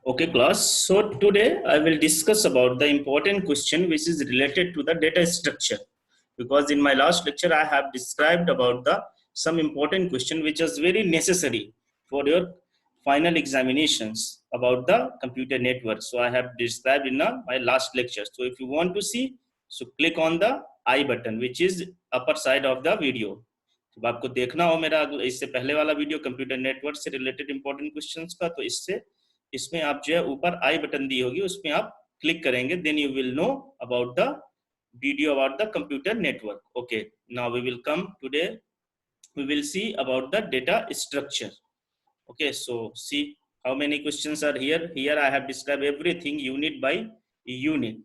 Okay, class. So today I will discuss about the important question which is related to the data structure. Because in my last lecture I have described about the some important question which is very necessary for your final examinations about the computer network. So I have described in my last lecture. So if you want to see, so click on the I button which is upper side of the video. तो आपको देखना हो मेरा इससे पहले वाला video computer network से related important questions का, तो इससे इसमें आप जो है ऊपर आई बटन दी होगी उसमें आप क्लिक करेंगे, then you will know about the video about the computer network. Okay, now we will come today, we will see about the data structure. Okay, so see how many questions are here. I have described everything unit by unit.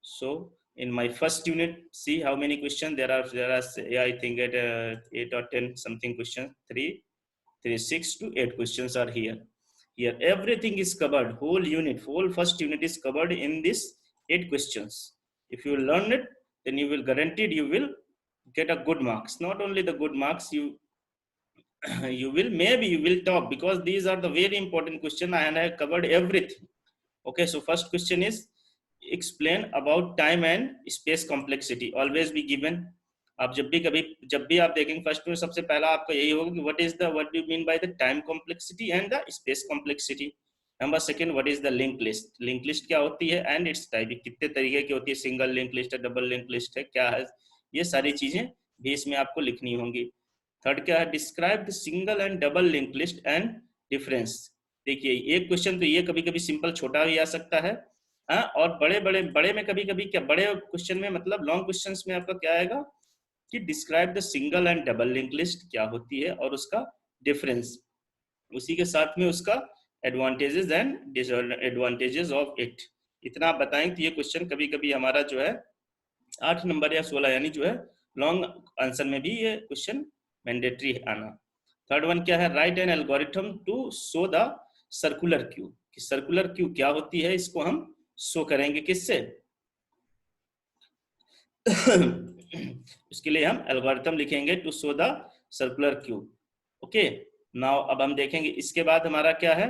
So in my first unit, see how many questions there are. Yeah, I think at 8 or 10 something questions. 6 to 8 questions are here everything is covered. Whole first unit is covered in this 8 questions. If you learn it, then you will guaranteed you will get a good marks. Not only the good marks, you you will top, because these are the very important question and I have covered everything. Okay, so first question is explain about time and space complexity. Always be given. आप जब भी आप देखेंगे first में सबसे पहला आपका यही होगा कि what do mean by the time complexity and the space complexity. Number second, what is the link list क्या होती है एंड इट्स टाइप, कितने तरीके की होती है, सिंगल लिंक लिस्ट है, डबल लिंक लिस्ट है, क्या है, ये सारी चीजें भी इसमें आपको लिखनी होंगी. थर्ड क्या है, describe the single and double link list and difference. देखिए एक क्वेश्चन तो ये कभी कभी सिंपल छोटा भी आ सकता है, हाँ, और बड़े में कभी कभी क्या, बड़े क्वेश्चन में मतलब लॉन्ग क्वेश्चंस में आपका क्या आएगा कि describe the single and double link list क्या होती है और उसका डिफरेंस, उसी के साथ में उसका advantages and disadvantages of it. इतना आप बताएं तो ये क्वेश्चन कभी कभी हमारा जो है 8 नंबर या 16 यानी जो है लॉन्ग आंसर में भी ये क्वेश्चन मैंडेटरी आना. थर्ड वन क्या है, write an algorithm to show the circular queue. कि सर्कुलर क्यू क्या होती है, इसको हम शो करेंगे किससे उसके लिए हम एल्गोरिथम लिखेंगे to show the circular queue. Okay, now अब हम देखेंगे इसके बाद हमारा क्या है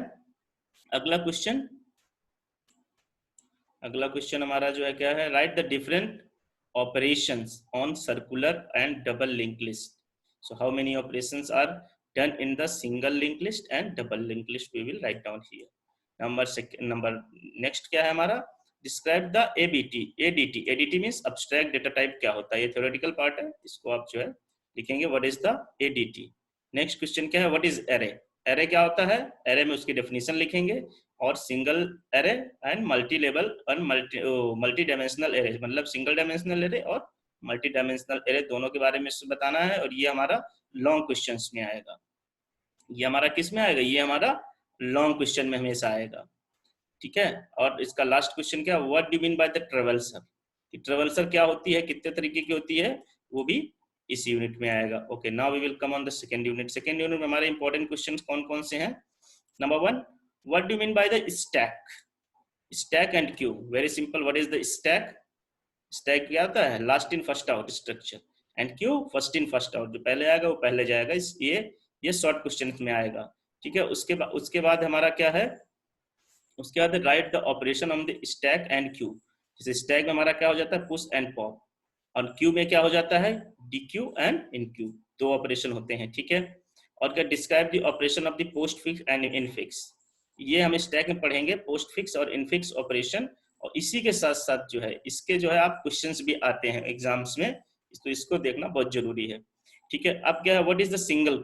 अगला क्वेश्चन हमारा जो है क्या है, right the different operations on circular and double linked list. So how many operations are done in the single linked list and double linked list, we will write down here. Number next क्या है हमारा, describe the ADT means abstract data type क्या होता है, ये theoretical part है, इसको आप जो है लिखेंगे what is the ADT. Next question क्या है, what is array क्या होता है, array में उसकी डेफिनेशन लिखेंगे, और single array and multi level और मल्टी डायमेंशनल एरे, मतलब सिंगल डायमेंशनल एरे और मल्टी डायमेंशनल एरे दोनों के बारे में बताना है. और ये हमारा लॉन्ग क्वेश्चंस में आएगा. ये हमारा किस में आएगा, ये हमारा लॉन्ग क्वेश्चन में हमेशा आएगा. ठीक है, और इसका लास्ट क्वेश्चन क्या, what do mean by the traversal. Traversal क्या होती है, कितने तरीके की होती है, वो भी इस यूनिट में आएगा. Okay, now we will come on the second unit में हमारे इंपॉर्टेंट क्वेश्चंस कौन कौन से हैं. Number 1, what do you mean by the stack and queue. Very simple, what is the stack क्या होता है, last in first out structure, and queue first in first out, जो पहले आएगा वो पहले जाएगा. ये शॉर्ट क्वेश्चन में आएगा. ठीक है, उसके बाद हमारा क्या है, उसके बाद right the operation on the stack and Q. जैसे स्टैक में हमारा क्या हो जाता है पुश एंड पॉप, और क्यू में क्या हो जाता है डीक्यू एंड इनक्यू, दो ऑपरेशन होते हैं. ठीक है, और क्या describe the operation of the post fix and infix. ये हम स्टैक में पढ़ेंगे पोस्ट फिक्स और इनफिक्स ऑपरेशन, और इसी के साथ साथ जो है इसके जो है आप क्वेश्चंस भी आते हैं एग्जाम्स में, तो इसको देखना बहुत जरूरी है. ठीक है, अब क्या है, what is the single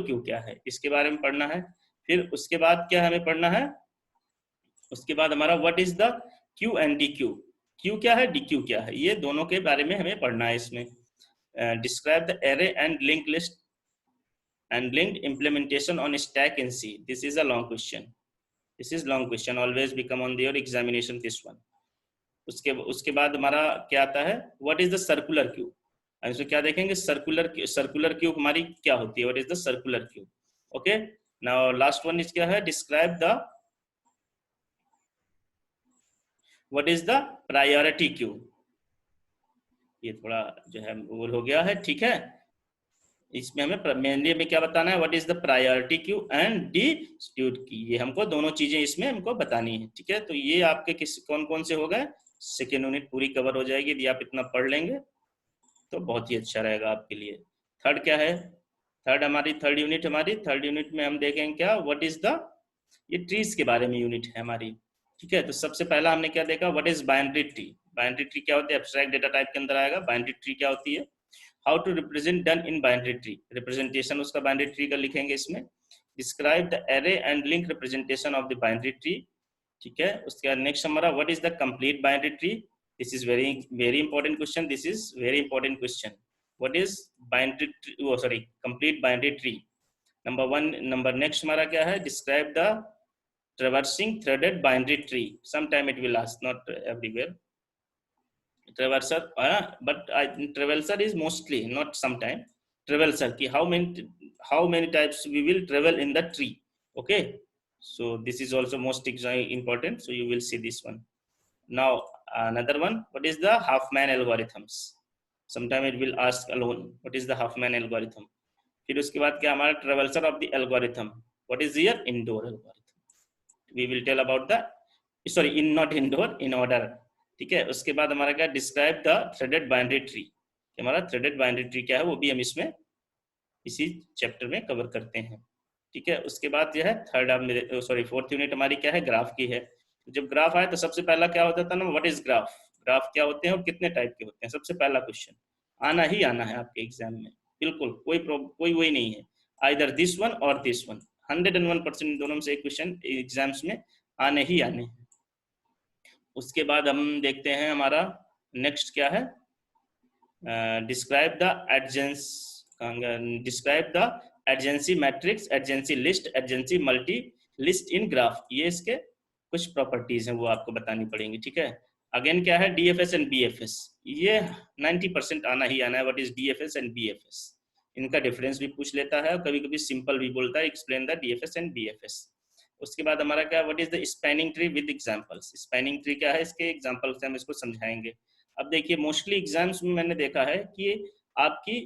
Q क्या है, इसके बारे में पढ़ना है. फिर उसके बाद क्या हमें पढ़ना है, उसके बाद हमारा what is the Q and D Q क्या है, डी क्यू क्या है, ये दोनों के बारे में हमें पढ़ना है. इसमें describe the array and link list and linked implementation on stack in C. This is a long question. Always become on your examination this one. उसके बाद हमारा क्या आता है, what is the circular queue. इसमें क्या देखेंगे, सर्कुलर क्यू हमारी क्या होती है, what is the circular queue. Okay, now last one is क्या है, describe the what is the priority queue. ये थोड़ा जो है वो हो गया है. ठीक है, इसमें हमें मेनली हमें क्या बताना है, what is the priority queue and dispute की, ये हमको दोनों चीजें इसमें हमको बतानी है। ठीक है, तो ये आपके किस कौन कौन से हो गए, सेकेंड यूनिट पूरी कवर हो जाएगी यदि आप इतना पढ़ लेंगे तो बहुत ही अच्छा रहेगा आपके लिए। थर्ड क्या है, थर्ड यूनिट में हम देखेंगे क्या, व्हाट इज द, ये ट्रीज के बारे में यूनिट है हमारी। ठीक है, तो सबसे पहला हमने क्या देखा, what is binary tree. Binary tree क्या होती है, एब्स्ट्रैक्ट डेटा टाइप के अंदर आएगा। बाइनरी ट्री क्या होती है, how to represent done in binary tree, representation उसका बाइनरी ट्री का लिखेंगे इसमें। Describe the array and link representation of the binary tree. ठीक है, उसके बाद नेक्स्ट हमारा what is the complete binary tree. This is very very important question, this is very important question. What is binary tree, sorry complete binary tree, number one. Number next हमारा क्या है, describe the traversing threaded binary tree, sometime it will ask, not everywhere traverser, but traverser is mostly, not sometime, traverser ki how many types we will travel in the tree. Okay, so this is also most important, so you will see this one. Now another one, what is the Huffman algorithms, sometime it will ask alone, what is the Huffman algorithm. फिर उसके बाद क्या हमारा traversal of the algorithm, what is your indoor algorithm, we will tell about the, sorry in not indoor, in order. ठीक है, उसके बाद हमारा क्या, describe the threaded binary tree, हमारा थ्रेडेड बाइनरी ट्री क्या है वो भी हम इसमें इसी चैप्टर में कवर करते हैं। ठीक है, उसके बाद जो है फोर्थ यूनिट हमारी क्या है, ग्राफ की है। जब ग्राफ आए तो सबसे पहला क्या होता था ना, व्हाट इज ग्राफ, ग्राफ क्या होते हैं और कितने टाइप के होते हैं, सबसे पहला क्वेश्चन आना ही आना है आपके एग्जाम में, बिल्कुल कोई वही नहीं है, आइदर दिस वन और दिस वन, 101% दोनों में से एक क्वेश्चन एग्जाम्स में आने ही आने हैं। उसके बाद हम देखते हैं हमारा नेक्स्ट क्या है, describe the adjacency matrix, adjacency list, adjacency multi list in graph, ये इसके कुछ प्रॉपर्टीज हैं वो आपको बतानी पड़ेंगी। ठीक है, अगेन क्या है, डीएफएस एंड बीएफएस, ये 90% आना ही आना है, what is DFS and BFS, इनका डिफरेंस भी पूछ लेता है, कभी कभी सिंपल भी बोलता है, explain the DFS and BFS. उसके बाद हमारा क्या, what is the spanning tree with examples, spanning tree क्या है, इसके एग्जांपल से हम इसको समझाएंगे। अब देखिए मोस्टली एग्जाम्स में मैंने देखा है कि आपकी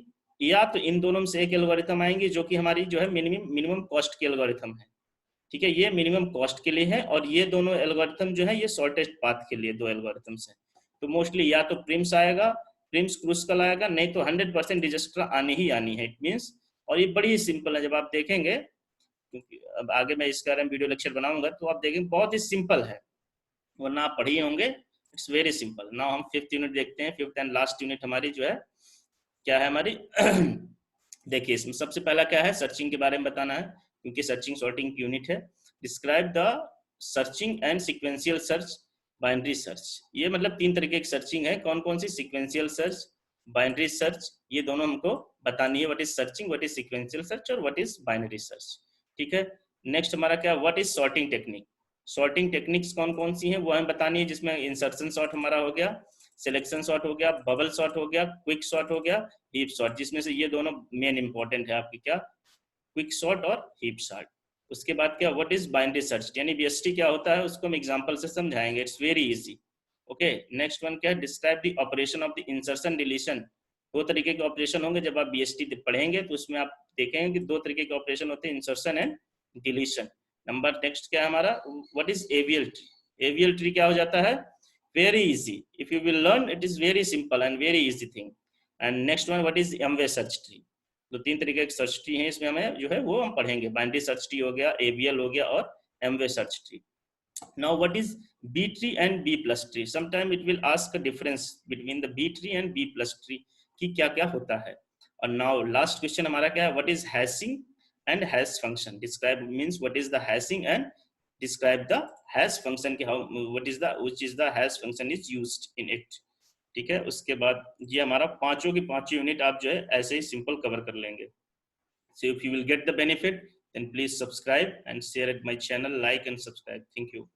या तो इन दोनों में से एक एल्गोरिथम आएंगे जो कि हमारी जो है मिनिमम कॉस्ट की एल्गोरिथम है। ठीक है, ये मिनिमम कॉस्ट के लिए है, और ये दोनों एल्गोरिथम जो है ये शॉर्टेस्ट पाथ के लिए दो एल्गोरिथम्स हैं। तो मोस्टली या तो प्रिम्स आएगा, प्रिम्स क्रूस्कल आएगा, नहीं तो 100% डिजस्टर आनी ही आनी है, इट मीन्स। और ये बड़ी ही सिंपल है, जब आप देखेंगे, क्योंकि अब आगे मैं इसके बारे में वीडियो लेक्चर बनाऊंगा तो आप देखेंगे बहुत ही सिंपल है, वरना आप पढ़िए होंगे, इट्स वेरी सिंपल। नाउ हम फिफ्थ यूनिट देखते हैं, फिफ्थ एंड लास्ट यूनिट हमारी जो है क्या है हमारी देखिए इसमें सबसे पहला क्या है, सर्चिंग के बारे में बताना है, क्योंकि सर्चिंग सॉर्टिंग की यूनिट है। Describe the searching and sequential search, binary search, ये मतलब तीन तरीके की सर्चिंग है, कौन कौन सी, सिक्वेंशियल सर्च, बाइनरी सर्च, ये दोनों हमको बतानी है, what is searching, what is sequential search और व्हाट इज बाइनरी सर्च। ठीक है, नेक्स्ट हमारा क्या, what is sorting technique, sorting techniques कौन कौन सी हैं वो हमें बतानी है, जिसमें इंसर्शन सॉर्ट हमारा हो गया, सिलेक्शन सॉर्ट हो गया, बबल सॉर्ट हो गया, क्विक सॉर्ट हो गया, हीप सॉर्ट, जिसमें से ये दोनों मेन इंपॉर्टेंट है आपकी, क्या, क्विक सॉर्ट और हीप सॉर्ट। उसके बाद क्या, व्हाट इज बाइनरी सर्च, यानी बीएसटी क्या होता है उसको हम एग्जांपल से समझाएंगे, it's very easy. Okay, next one क्या है, describe the operation of the insertion deletion, दो तरीके के ऑपरेशन होंगे जब आप बीएसटी पढ़ेंगे तो उसमें आप देखेंगे कि दो तरीके के ऑपरेशन होते हैं, insertion and deletion. Number next क्या है हमारा, what is AVL tree, AVL tree क्या हो जाता है, very easy, if you will learn it is very simple and very easy thing. And next one, what is Amway search tree, तो तीन तरीके के सर्च ट्री हैं, इसमें हमें जो है वो हम पढ़ेंगे, बाइनरी सर्च ट्री हो गया, एवीएल हो गया और Amway search tree. now what is b tree and b plus tree, sometime it will ask a difference between the b tree and b plus tree कि क्या क्या होता है। और now last question हमारा क्या है, what is hashing and hash function, describe means what is the hashing and describe the hash function कि how what is the which is the hash function is used in it। ठीक है, उसके बाद ये हमारा पांचों की पांचों यूनिट आप जो है ऐसे ही सिंपल कवर कर लेंगे। so if you will get the benefit then please subscribe and share at my channel, like and subscribe, thank you।